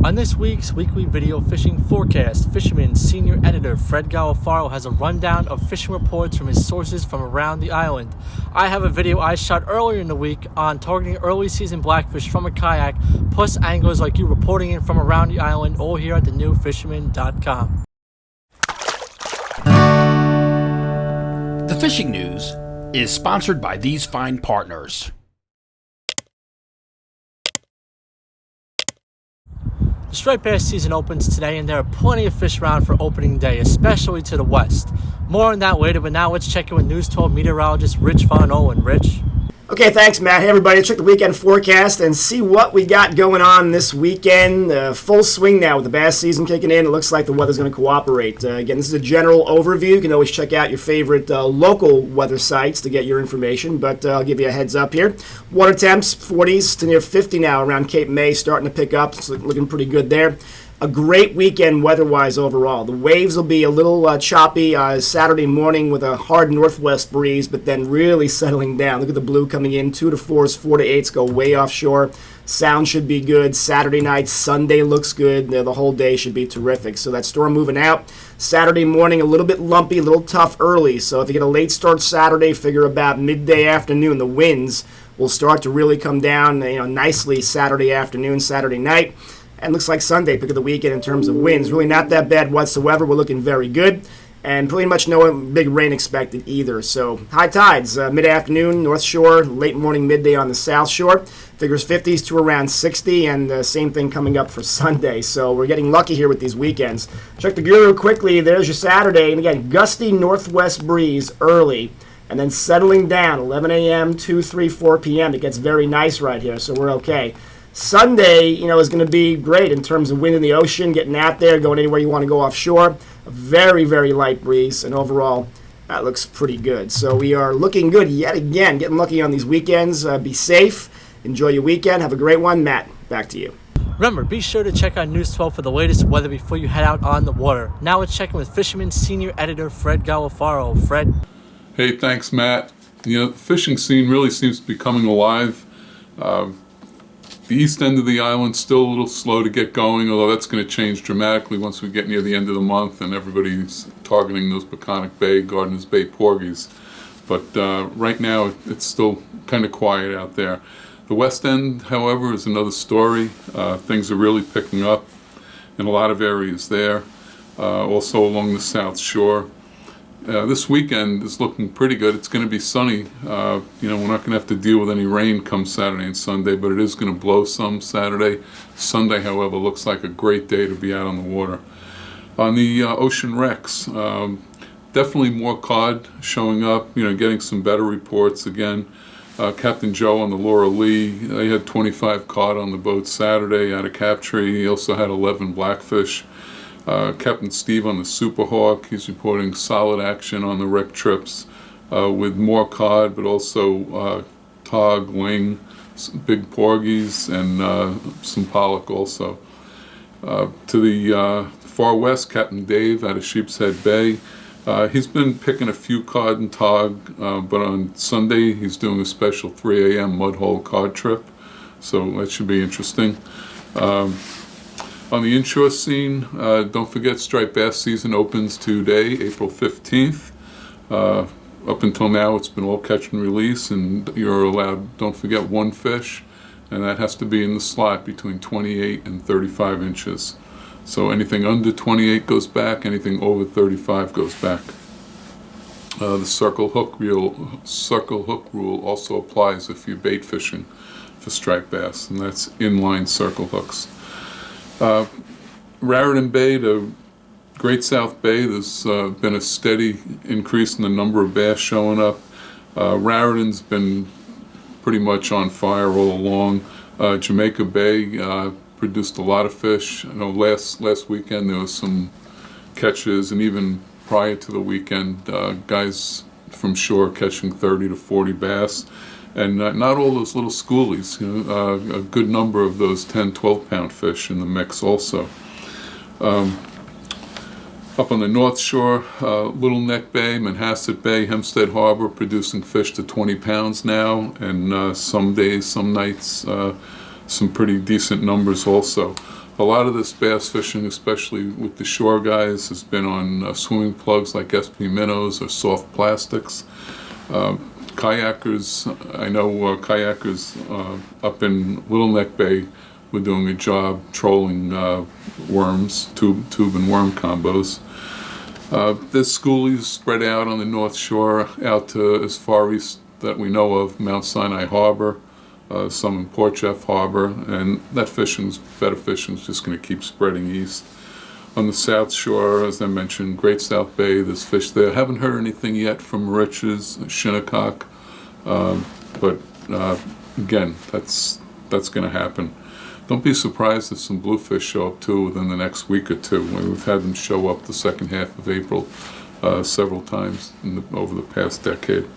On this week's weekly video fishing forecast, Fisherman senior editor Fred Golofaro has a rundown of fishing reports from his sources from around the island. I have a video I shot earlier in the week on targeting early season blackfish from a kayak, plus anglers like you reporting in from around the island, all here at thenewfisherman.com. The fishing news is sponsored by these fine partners. The striped bass season opens today, and there are plenty of fish around for opening day, especially to the west. More on that later, but now let's check in with News 12 meteorologist Rich Von Ohlen. Rich? Okay, thanks, Matt. Hey, everybody. Let's check the weekend forecast and see what we got going on this weekend. Full swing now with the bass season kicking in. It looks like the weather's going to cooperate. Again, this is a general overview. You can always check out your favorite local weather sites to get your information, but I'll give you a heads up here. Water temps, 40s to near 50 now around Cape May, starting to pick up. It's looking pretty good there. A great weekend weather-wise overall. The waves will be a little choppy Saturday morning with a hard northwest breeze, but then really settling down. Look at the blue coming in, 2 to 4s, 4 to 8s go way offshore. Sound should be good. Saturday night, Sunday looks good. The whole day should be terrific. So that storm moving out. Saturday morning, a little bit lumpy, a little tough early. So if you get a late start Saturday, figure about midday afternoon, the winds will start to really come down nicely Saturday afternoon, Saturday night. And looks like Sunday, pick of the weekend in terms of winds. Really not that bad whatsoever. We're looking very good. And pretty much no big rain expected either. So high tides, mid-afternoon, North Shore, late morning, midday on the South Shore. Figures 50s to around 60, and same thing coming up for Sunday. So we're getting lucky here with these weekends. Check the guru quickly. There's your Saturday. And again, gusty northwest breeze early. And then settling down, 11 a.m., 2, 3, 4 p.m. It gets very nice right here, so we're okay. Sunday, is going to be great in terms of wind in the ocean, getting out there, going anywhere you want to go offshore. A very, very light breeze, and overall, that looks pretty good. So we are looking good yet again, getting lucky on these weekends. Be safe. Enjoy your weekend. Have a great one. Matt, back to you. Remember, be sure to check out News 12 for the latest weather before you head out on the water. Now let's check in with Fisherman senior editor Fred Golofaro. Fred? Hey, thanks, Matt. The fishing scene really seems to be coming alive. The east end of the island's still a little slow to get going, although that's going to change dramatically once we get near the end of the month and everybody's targeting those Peconic Bay, Gardeners Bay porgies. But right now, it's still kind of quiet out there. The west end, however, is another story. Things are really picking up in a lot of areas there, also along the South Shore. This weekend is looking pretty good. It's going to be sunny. We're not going to have to deal with any rain come Saturday and Sunday, but it is going to blow some Saturday. Sunday, however, looks like a great day to be out on the water. On the ocean wrecks, definitely more cod showing up, getting some better reports again. Captain Joe on the Laura Lee, they had 25 cod on the boat Saturday out of Captree. He also had 11 blackfish. Captain Steve on the Super Hawk, he's reporting solid action on the wreck trips with more cod, but also tog, ling, some big porgies, and some pollock also. To the far west, Captain Dave out of Sheepshead Bay, he's been picking a few cod and tog, but on Sunday he's doing a special 3 a.m. mudhole cod trip, so that should be interesting. On the inshore scene, don't forget striped bass season opens today, April 15th. Up until now, it's been all catch and release, and you're allowed, don't forget, one fish, and that has to be in the slot between 28 and 35 inches. So anything under 28 goes back, anything over 35 goes back. The circle hook rule also applies if you're bait fishing for striped bass, and that's inline circle hooks. Raritan Bay to Great South Bay, there's been a steady increase in the number of bass showing up. Raritan's been pretty much on fire all along. Jamaica Bay produced a lot of fish. I know last weekend there was some catches, and even prior to the weekend, guys from shore catching 30 to 40 bass. And not all those little schoolies, a good number of those 10, 12-pound fish in the mix also. Up on the North Shore, Little Neck Bay, Manhasset Bay, Hempstead Harbor producing fish to 20 pounds now, and some days, some nights, some pretty decent numbers also. A lot of this bass fishing, especially with the shore guys, has been on swimming plugs like SP minnows or soft plastics. Kayakers, I know kayakers up in Little Neck Bay were doing a job trolling worms, tube and worm combos. There's schoolies spread out on the North Shore out to as far east that we know of, Mount Sinai Harbor, some in Port Jeff Harbor, and that better fishing is just going to keep spreading east. On the South Shore, as I mentioned, Great South Bay, there's fish there. Haven't heard anything yet from Rich's, Shinnecock, but again, that's going to happen. Don't be surprised if some bluefish show up too within the next week or two. We've had them show up the second half of April several times over the past decade.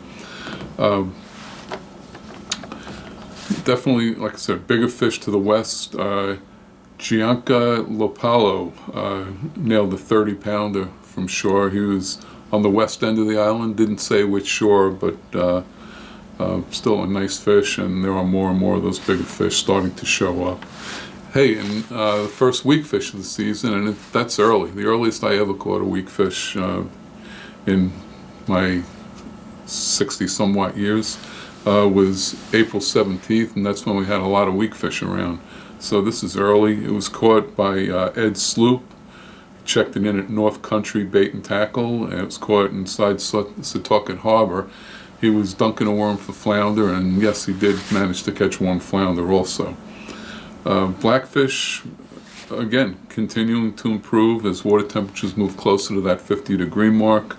Definitely, like I said, bigger fish to the west. Gianca Lopalo nailed a 30-pounder from shore. He was on the west end of the island, didn't say which shore, but still a nice fish, and there are more and more of those bigger fish starting to show up. Hey, and the first weakfish of the season, and that's early. The earliest I ever caught a weakfish in my 60-somewhat years was April 17th, and that's when we had a lot of weakfish around. So this is early. It was caught by Ed Sloop. Checked it in at North Country Bait and Tackle, and it was caught inside Setauket Harbor. He was dunking a worm for flounder, and yes, he did manage to catch one flounder also. Blackfish, again, continuing to improve as water temperatures move closer to that 50-degree mark.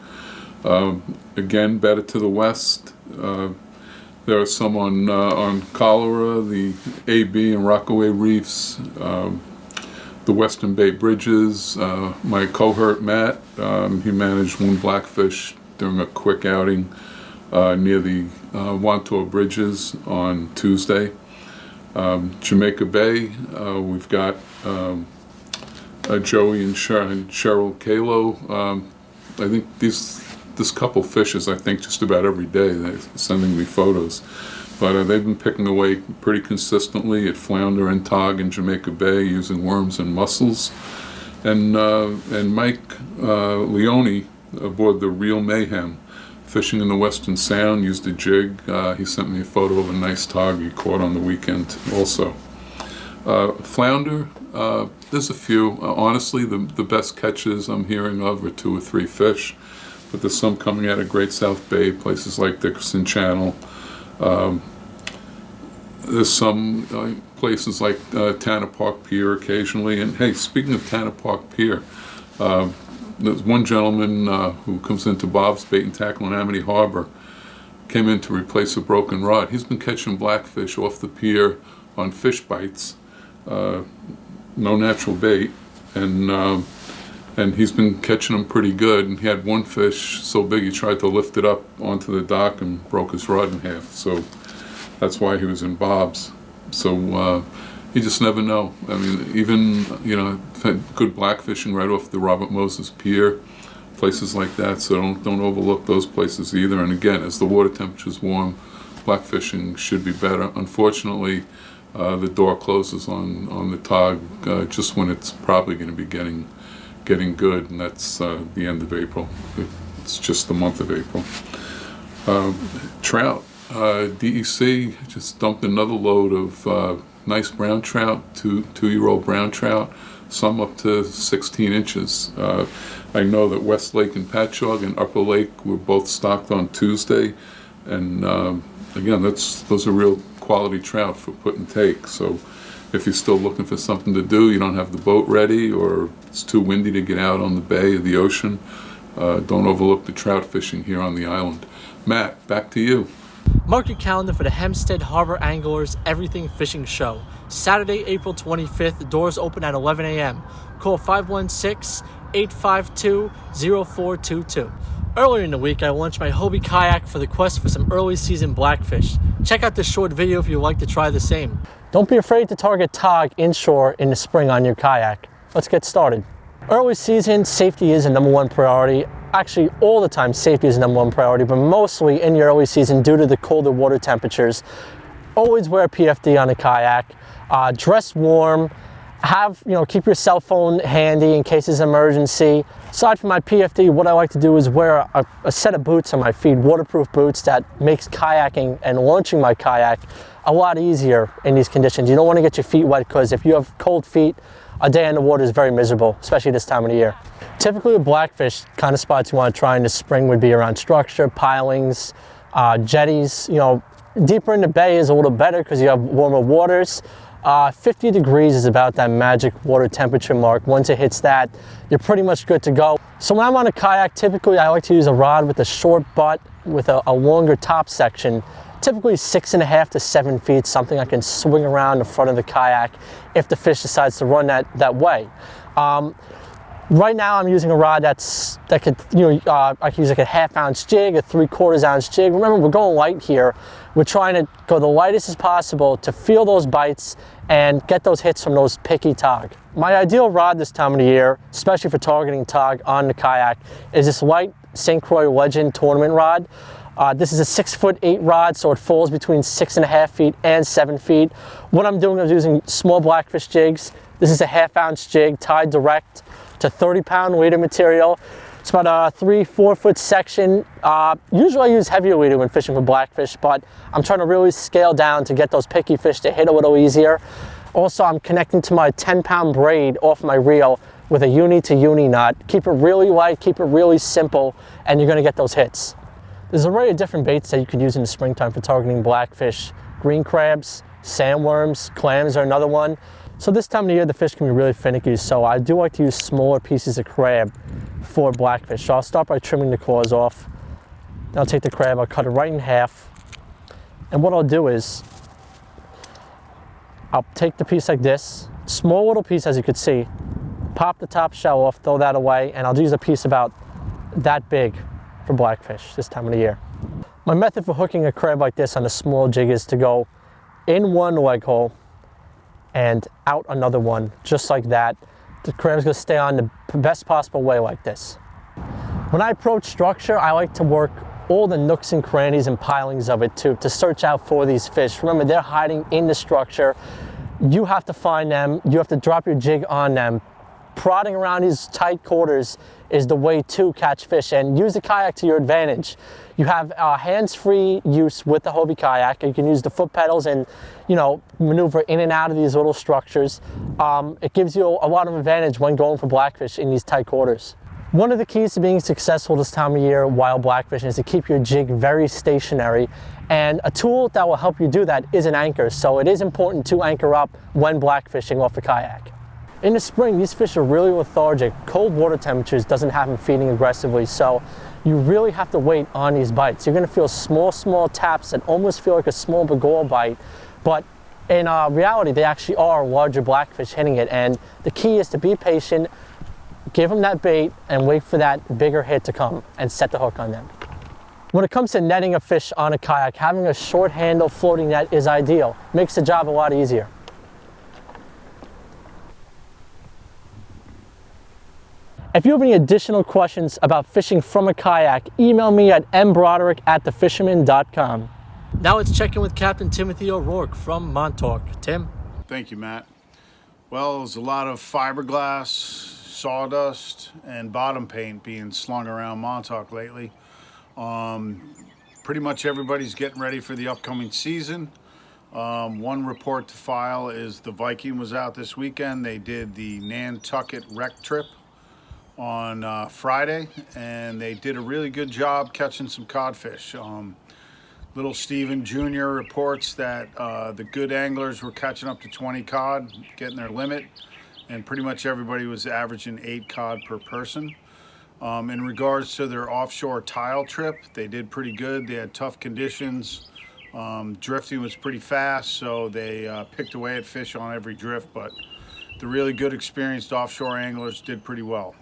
Again, better to the west. There are some on Cholera, the AB and Rockaway Reefs, the Western Bay Bridges. My cohort, Matt, he managed one blackfish during a quick outing near the Montauk Bridges on Tuesday. Jamaica Bay, we've got Joey and Cheryl Kalo. I think this couple fishes, I think, just about every day. They're sending me photos. But they've been picking away pretty consistently at flounder and tog in Jamaica Bay using worms and mussels. And Mike Leone aboard the Real Mayhem, fishing in the Western Sound, used a jig. He sent me a photo of a nice tog he caught on the weekend also. Flounder, there's a few. Honestly, the best catches I'm hearing of are 2 or 3 fish. But there's some coming out of Great South Bay, places like Dickerson Channel. There's some places like Tanner Park Pier occasionally. And hey, speaking of Tanner Park Pier, there's one gentleman who comes into Bob's Bait and Tackle in Amity Harbor, came in to replace a broken rod. He's been catching blackfish off the pier on fish bites, no natural bait, and he's been catching them pretty good. And he had one fish so big he tried to lift it up onto the dock and broke his rod in half. So that's why he was in Bob's. So you just never know. I mean, even, had good blackfishing right off the Robert Moses Pier, places like that. So don't overlook those places either. And again, as the water temperature's warm, blackfishing should be better. Unfortunately, the door closes on the tog just when it's probably going to be getting good, and that's the end of April. It's just the month of April. Trout. DEC just dumped another load of nice brown trout, two-year-old brown trout, some up to 16 inches. I know that West Lake and Patchogue and Upper Lake were both stocked on Tuesday, and again, those are real quality trout for put and take. So if you're still looking for something to do, you don't have the boat ready, or it's too windy to get out on the bay or the ocean, don't overlook the trout fishing here on the island. Matt, back to you. Mark your calendar for the Hempstead Harbor Anglers Everything Fishing Show. Saturday, April 25th. The doors open at 11 a.m. Call 516-852-0422. Earlier in the week, I launched my Hobie Kayak for the quest for some early season blackfish. Check out this short video if you'd like to try the same. Don't be afraid to target tog inshore in the spring on your kayak. Let's get started. Early season, safety is a #1 priority. Actually, all the time, safety is a #1 priority, but mostly in your early season due to the colder water temperatures. Always wear PFD on a kayak. Dress warm. Keep your cell phone handy in case there's an emergency. Aside from my PFD, what I like to do is wear a set of boots on my feet, waterproof boots that makes kayaking and launching my kayak a lot easier in these conditions. You don't want to get your feet wet because if you have cold feet, a day in the water is very miserable, especially this time of the year. Typically with blackfish, kind of spots you want to try in the spring would be around structure, pilings, jetties. Deeper in the bay is a little better because you have warmer waters. 50 degrees is about that magic water temperature mark. Once it hits that, you're pretty much good to go. So when I'm on a kayak, typically I like to use a rod with a short butt with a longer top section, typically 6.5 to 7 feet, something I can swing around the front of the kayak if the fish decides to run that way. Right now I'm using a rod I can use like a 1/2 ounce jig, a 3/4 ounce jig. Remember, we're going light here. We're trying to go the lightest as possible to feel those bites and get those hits from those picky tog. My ideal rod this time of the year, especially for targeting tog on the kayak, is this light St. Croix Legend tournament rod. This is a 6'8" rod, so it falls between 6.5 feet and 7 feet. What I'm doing is using small blackfish jigs. This is a 1/2 ounce jig tied direct to 30-pound leader material. It's about a 3-4 foot section. Usually I use heavier leader when fishing for blackfish, but I'm trying to really scale down to get those picky fish to hit a little easier. Also, I'm connecting to my 10-pound braid off my reel with a uni to uni knot. Keep it really light, keep it really simple, and you're gonna get those hits. There's an array of different baits that you could use in the springtime for targeting blackfish. Green crabs, sandworms, clams are another one. So this time of the year, the fish can be really finicky, so I do like to use smaller pieces of crab for blackfish. So I'll start by trimming the claws off. Then I'll take the crab, I'll cut it right in half. And what I'll do is, I'll take the piece like this, small little piece as you can see, pop the top shell off, throw that away, and I'll use a piece about that big for blackfish this time of the year. My method for hooking a crab like this on a small jig is to go in one leg hole and out another one, just like that. The crab's gonna stay on the best possible way like this. When I approach structure, I like to work all the nooks and crannies and pilings of it to search out for these fish. Remember, they're hiding in the structure. You have to find them, you have to drop your jig on them. Prodding around these tight quarters is the way to catch fish, and use the kayak to your advantage. You have hands-free use with the Hobie kayak. You can use the foot pedals and maneuver in and out of these little structures. It gives you a lot of advantage when going for blackfish in these tight quarters. One of the keys to being successful this time of year while blackfishing is to keep your jig very stationary, and a tool that will help you do that is an anchor. So it is important to anchor up when blackfishing off a kayak. In the spring, these fish are really lethargic. Cold water temperatures doesn't have them feeding aggressively, so you really have to wait on these bites. You're gonna feel small taps that almost feel like a small bagool bite, but in reality, they actually are larger blackfish hitting it, and the key is to be patient, give them that bait, and wait for that bigger hit to come and set the hook on them. When it comes to netting a fish on a kayak, having a short handle floating net is ideal. Makes the job a lot easier. If you have any additional questions about fishing from a kayak, email me at mbroderick@thefisherman.com. Now let's check in with Captain Timothy O'Rourke from Montauk. Tim? Thank you, Matt. Well, there's a lot of fiberglass, sawdust, and bottom paint being slung around Montauk lately. Pretty much everybody's getting ready for the upcoming season. One report to file is the Viking was out this weekend. They did the Nantucket wreck trip on Friday, and they did a really good job catching some codfish. Little Steven Jr. reports that the good anglers were catching up to 20 cod, getting their limit, and pretty much everybody was averaging 8 cod per person. In regards to their offshore tile trip, they did pretty good. They had tough conditions. Drifting was pretty fast, so they picked away at fish on every drift, but the really good experienced offshore anglers did pretty well.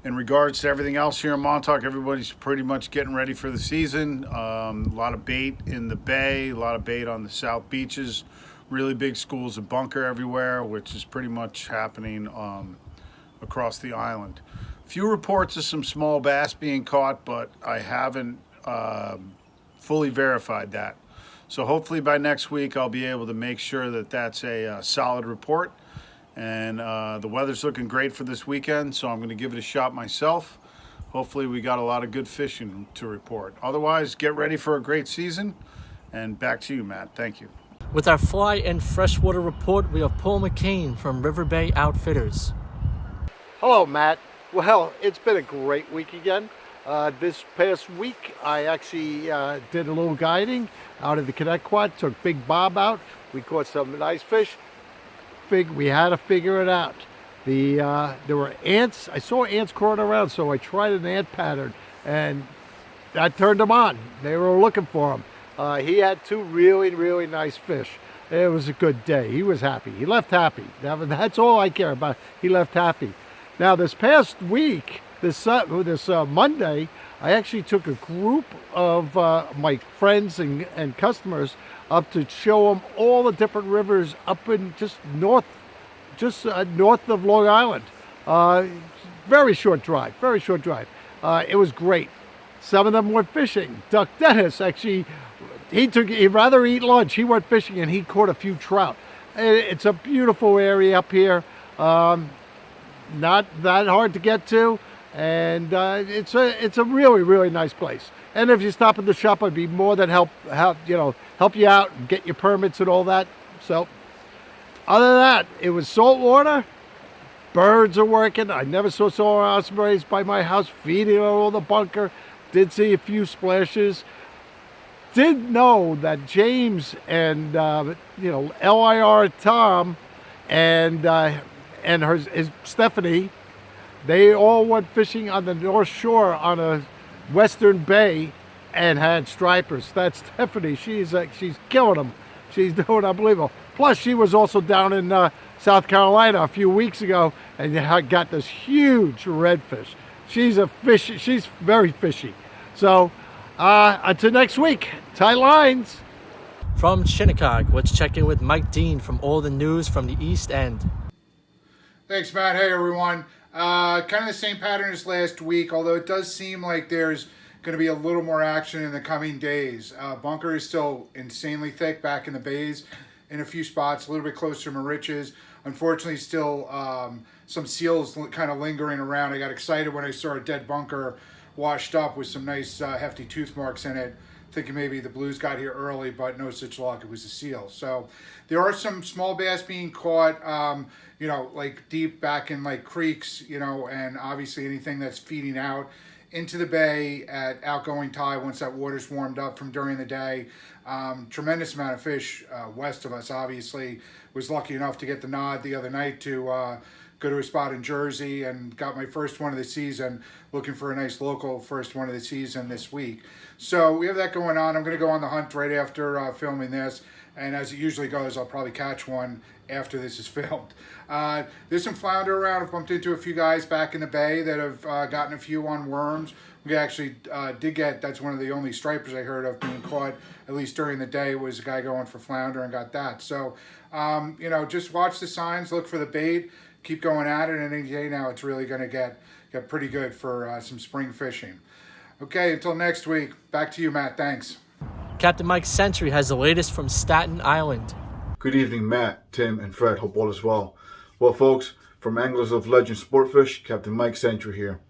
In regards to everything else here in Montauk, everybody's pretty much getting ready for the season. A lot of bait in the bay, a lot of bait on the south beaches, really big schools of bunker everywhere, which is pretty much happening across the island. Few reports of some small bass being caught, but I haven't fully verified that. So hopefully by next week I'll be able to make sure that that's a solid report. And the weather's looking great for this weekend, so I'm going to give it a shot myself. Hopefully we got a lot of good fishing to report. Otherwise, get ready for a great season. And back to you, Matt. Thank you. With our fly and freshwater report, we have Paul McCain from River Bay Outfitters. Hello, Matt. Well, it's been a great week again. This past week, I actually did a little guiding out of the Kayak quad, took Big Bob out. We caught some nice fish. We had to figure it out. There were ants. I saw ants crawling around, so I tried an ant pattern, and that turned them on. They were looking for him. He had two really, really nice fish. It was a good day. He was happy. He left happy. That's all I care about. He left happy. Now, this past week, this Monday, I actually took a group of my friends and customers up to show them all the different rivers up in just north of Long Island. Very short drive. It was great. Some of them went fishing. Duck Dennis, actually, he'd rather eat lunch. He went fishing and he caught a few trout. It's a beautiful area up here. Not that hard to get to, and it's a really, really nice place. And if you stop at the shop, I'd be more than help you out and get your permits and all that. So other than that, it was salt water. Birds are working. I never saw ospreys by my house feeding on all the bunker. Did see a few splashes. Did know that James and LIR Tom and his Stephanie, they all went fishing on the North Shore on a western bay and had stripers. That's Stephanie. She's killing them. She's doing unbelievable. Plus, she was also down in South Carolina a few weeks ago and got this huge redfish. She's very fishy. So until next week, tie lines. From Shinnecock, let's check in with Mike Dean from all the news from the East End. Thanks, Matt. Hey, everyone. Kind of the same pattern as last week, although it does seem like there's going to be a little more action in the coming days. Bunker is still insanely thick back in the bays in a few spots, a little bit closer to Moriches. Unfortunately, still some seals kind of lingering around. I got excited when I saw a dead bunker washed up with some nice hefty tooth marks in it, thinking maybe the blues got here early, but no such luck. It was a seal. So there are some small bass being caught, like deep back in like creeks, and obviously anything that's feeding out into the bay at outgoing tide once that water's warmed up from during the day. Tremendous amount of fish west of us, obviously. Was lucky enough to get the nod the other night to go to a spot in Jersey and got my first one of the season, looking for a nice local first one of the season this week. So we have that going on. I'm going to go on the hunt right after filming this. And as it usually goes, I'll probably catch one after this is filmed. There's some flounder around. I've bumped into a few guys back in the bay that have gotten a few on worms. We actually did get, that's one of the only stripers I heard of being caught, at least during the day, was a guy going for flounder and got that. So, just watch the signs, look for the bait, keep going at it, and any day now it's really going to get pretty good for some spring fishing. Okay, until next week, back to you, Matt. Thanks. Captain Mike Sentry has the latest from Staten Island. Good evening, Matt, Tim, and Fred. Hope all is well. Well, folks, from Anglers of Legend Sportfish, Captain Mike Sentry here.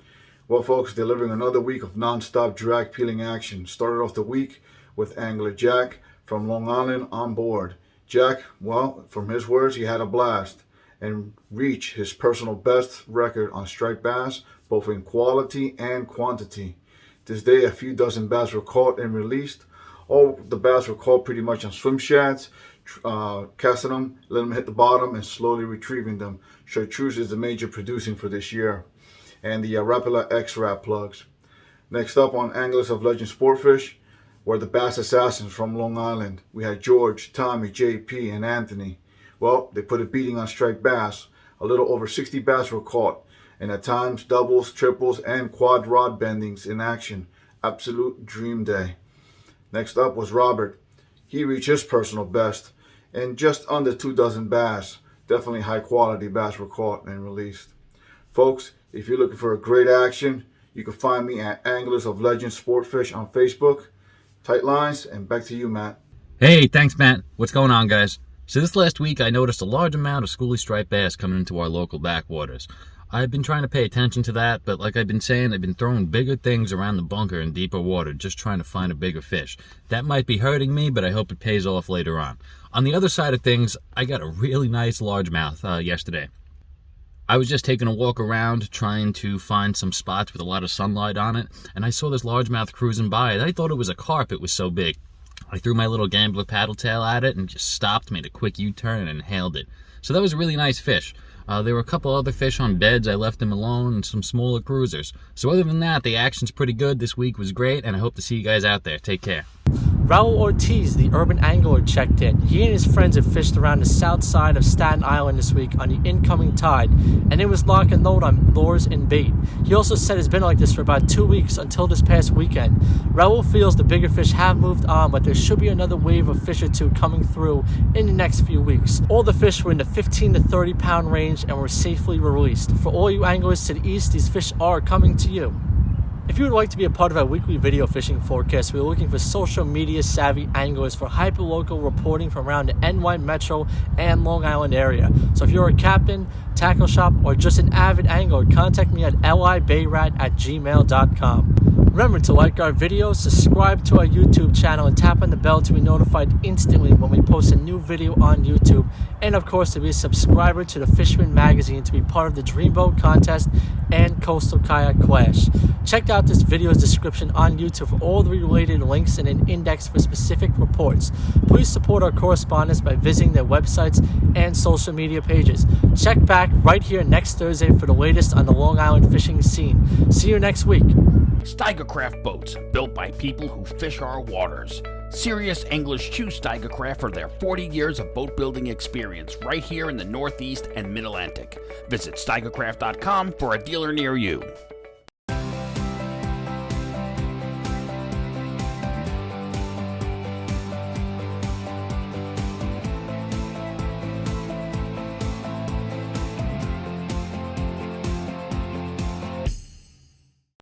Well, folks, delivering another week of non-stop drag peeling action. Started off the week with Angler Jack from Long Island on board. Jack, well, from his words, he had a blast and reached his personal best record on striped bass, both in quality and quantity. This day, a few dozen bass were caught and released. All the bass were caught pretty much on swim shads, casting them, letting them hit the bottom, and slowly retrieving them. Chartreuse is the major producing for this year. And the Rapala X-Rap plugs. Next up on Anglers of Legend Sportfish were the Bass Assassins from Long Island. We had George, Tommy, JP, and Anthony. Well, they put a beating on striped bass. A little over 60 bass were caught, and at times doubles, triples, and quad rod bendings in action. Absolute dream day. Next up was Robert. He reached his personal best, and just under 2 dozen bass. Definitely high quality bass were caught and released. Folks, if you're looking for a great action, you can find me at Anglers of Legend Sportfish on Facebook. Tight lines, and back to you, Matt. Hey, thanks, Matt. What's going on, guys? So this last week I noticed a large amount of schoolie striped bass coming into our local backwaters. I've been trying to pay attention to that, but like I've been saying, I've been throwing bigger things around the bunker in deeper water, just trying to find a bigger fish. That might be hurting me, but I hope it pays off later on. On the other side of things, I got a really nice largemouth yesterday. I was just taking a walk around trying to find some spots with a lot of sunlight on it, and I saw this largemouth cruising by, and I thought it was a carp, it was so big. I threw my little gambler paddle tail at it and just stopped, made a quick U-turn, and hailed it. So that was a really nice fish. There were a couple other fish on beds, I left them alone, and some smaller cruisers. So other than that, the action's pretty good. This week was great, and I hope to see you guys out there. Take care. Raul Ortiz, the urban angler, checked in. He and his friends have fished around the south side of Staten Island this week on the incoming tide, and it was lock and load on lures and bait. He also said it's been like this for about 2 weeks until this past weekend. Raul feels the bigger fish have moved on, but there should be another wave of fish or two coming through in the next few weeks. All the fish were in the 15 to 30 pound range and were safely released. For all you anglers to the east, these fish are coming to you. If you would like to be a part of our weekly video fishing forecast, we are looking for social media savvy anglers for hyperlocal reporting from around the NY Metro and Long Island area. So if you're a captain, tackle shop, or just an avid angler, contact me at libayrat@gmail.com. Remember to like our videos, subscribe to our YouTube channel, and tap on the bell to be notified instantly when we post a new video on YouTube. And of course, to be a subscriber to the Fisherman magazine to be part of the Dreamboat contest and Coastal Kayak Clash. Check out this video's description on YouTube for all the related links and an index for specific reports. Please support our correspondents by visiting their websites and social media pages. Check back right here next Thursday for the latest on the Long Island fishing scene. See you next week. Steigercraft boats, built by people who fish our waters. Serious anglers choose Steigercraft for their 40 years of boat building experience right here in the Northeast and Mid-Atlantic. Visit steigercraft.com for a dealer near you.